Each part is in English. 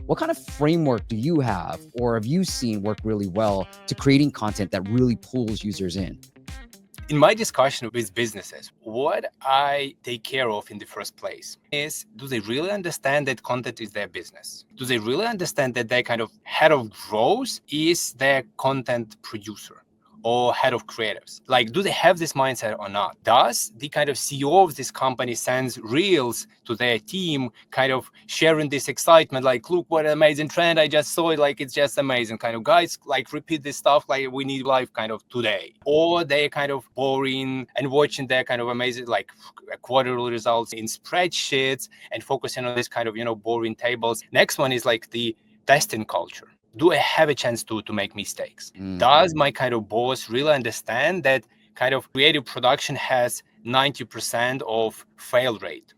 What kind of framework do you have or have you seen work really well to creating content that really pulls users in? In my discussion with businesses, what I take care of in the first place is, do they really understand that content is their business? Do they really understand that their kind of head of growth is their content producer or head of creatives? Like, do they have this mindset or not? Does the kind of CEO of this company sends reels to their team, kind of sharing this excitement, like, look what an amazing trend, I just saw it, like, it's just amazing, kind of, guys, like, repeat this stuff, like, we need life kind of today? Or they kind of boring and watching their kind of amazing, like, quarterly results in spreadsheets and focusing on this kind of, boring tables. Next one is like the testing culture. Do I have a chance to make mistakes? Does my kind of boss really understand that kind of creative production has 90% of fail rate?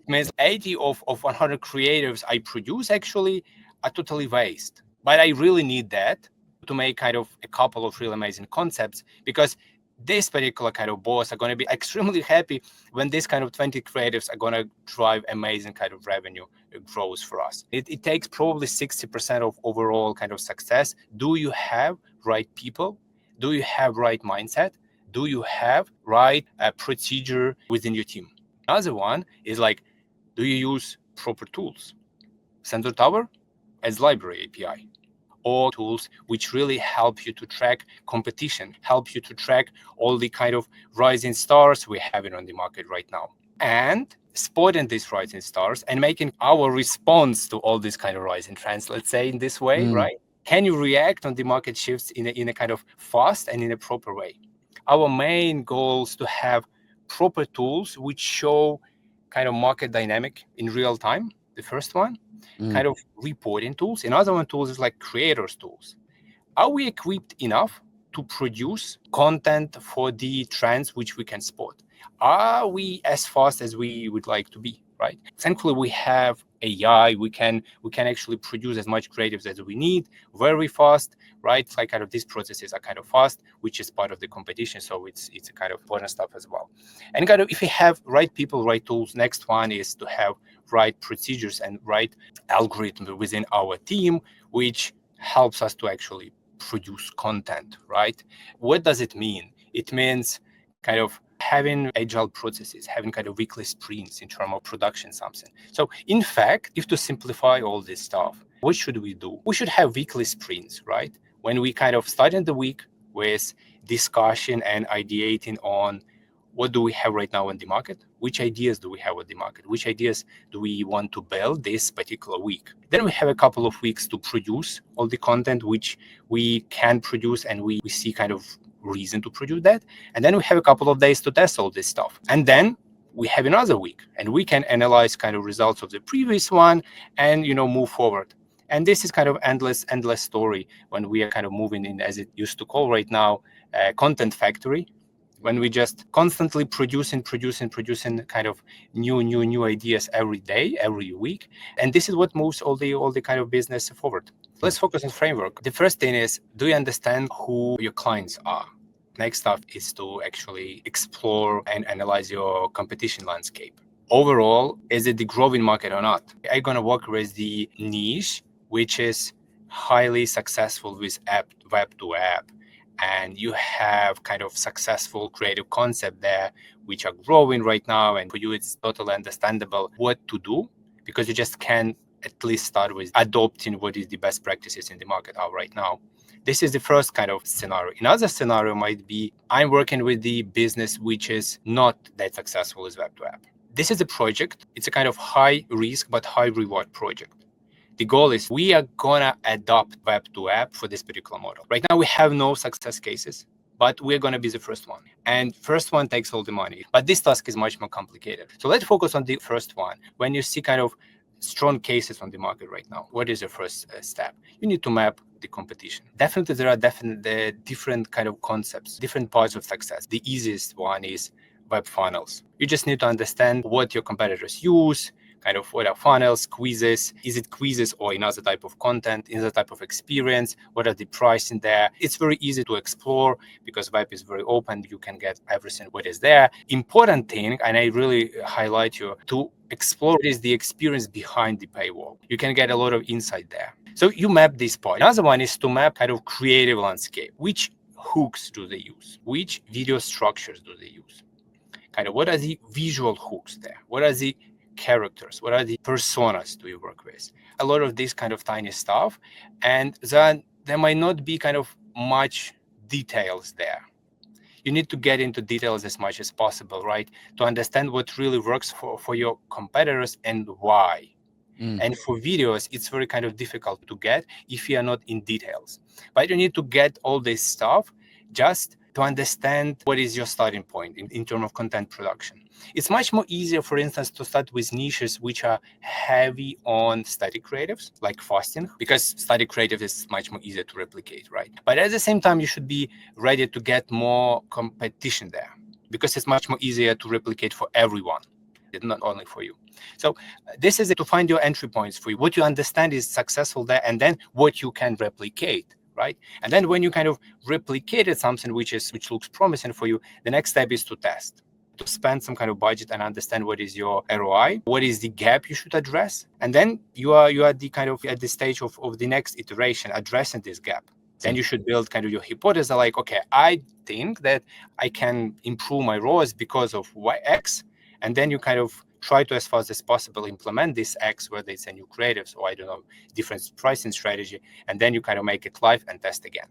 It means 80 of 100 creatives I produce actually are totally waste. But I really need that to make kind of a couple of really amazing concepts, because this particular kind of boss are going to be extremely happy when this kind of 20 creatives are going to drive amazing kind of revenue growth for us. It takes probably 60% of overall kind of success. Do you have right people? Do you have right mindset? Do you have right procedure within your team? Another one is like, do you use proper tools? Sensor Tower as library API, or tools which really help you to track competition, help you to track all the kind of rising stars we have on the market right now. And spotting these rising stars and making our response to all these kind of rising trends, let's say in this way, right? Can you react on the market shifts in a kind of fast and in a proper way? Our main goal is to have proper tools which show kind of market dynamic in real time, the first one. Kind of reporting tools. Another one tools is like creators tools. Are we equipped enough to produce content for the trends which we can spot? Are we as fast as we would like to be, right? Thankfully, we have AI. We can actually produce as much creatives as we need very fast, right? Like kind of these processes are kind of fast, which is part of the competition. So it's a kind of important stuff as well. And kind of if we have right people, right tools, next one is to have right procedures and right algorithm within our team, which helps us to actually produce content, right? What does it mean? It means kind of having agile processes, having kind of weekly sprints in terms of production something. So in fact, if to simplify all this stuff, what should we do? We should have weekly sprints, right? When we kind of start in the week with discussion and ideating on what do we have right now in the market? Which ideas do we have in the market? Which ideas do we want to build this particular week? Then we have a couple of weeks to produce all the content which we can produce, and we see kind of reason to produce that. And then we have a couple of days to test all this stuff. And then we have another week, and we can analyze kind of results of the previous one and, move forward. And this is kind of endless story when we are kind of moving in, as it used to call right now, content factory, when we just constantly producing kind of new ideas every day, every week. And this is what moves all the kind of business forward. Let's focus on framework. The first thing is, do you understand who your clients are? Next step is to actually explore and analyze your competition landscape. Overall, is it the growing market or not? Are you going to work with the niche, which is highly successful with web to app, and you have kind of successful creative concept there, which are growing right now, and for you, it's totally understandable what to do, because you just can at least start with adopting what is the best practices in the market are right now. This is the first kind of scenario. Another scenario might be, I'm working with the business which is not that successful as web to app. This is a project. It's a kind of high risk but high reward project. The goal is we are gonna adopt web to app for this particular model. Right now we have no success cases, but we're gonna be the first one. And first one takes all the money. But this task is much more complicated. So let's focus on the first one. When you see kind of strong cases on the market right now, what is your first step? You need to map the competition. Definitely, there are different kind of concepts, different parts of success. The easiest one is web funnels. You just need to understand what your competitors use, kind of what are funnels, quizzes, is it quizzes or another type of content, another type of experience, what are the pricing there. It's very easy to explore because web is very open. You can get everything what is there. Important thing, and I really highlight you to explore, is the experience behind the paywall. You can get a lot of insight there. So you map this part. Another one is to map kind of creative landscape. Which hooks do they use? Which video structures do they use? Kind of what are the visual hooks there? What are the characters? What are the personas do you work with? A lot of this kind of tiny stuff. And then there might not be kind of much details there. You need to get into details as much as possible, right? To understand what really works for your competitors and why. And for videos, it's very kind of difficult to get if you are not in details. But you need to get all this stuff just to understand what is your starting point in terms of content production. It's much more easier, for instance, to start with niches which are heavy on static creatives, like fasting, because static creative is much more easier to replicate, right? But at the same time, you should be ready to get more competition there, because it's much more easier to replicate for everyone, not only for you. So this is it, to find your entry points for you. What you understand is successful there, and then what you can replicate, right? And then when you kind of replicated something which looks promising for you, the next step is to test, to spend some kind of budget and understand what is your ROI, what is the gap you should address. And then you are the kind of at the stage of the next iteration, addressing this gap. Then you should build kind of your hypothesis, like, okay, I think that I can improve my ROAS because of X. And then you kind of try to, as fast as possible, implement this X, whether it's a new creatives or, I don't know, different pricing strategy. And then you kind of make it live and test again.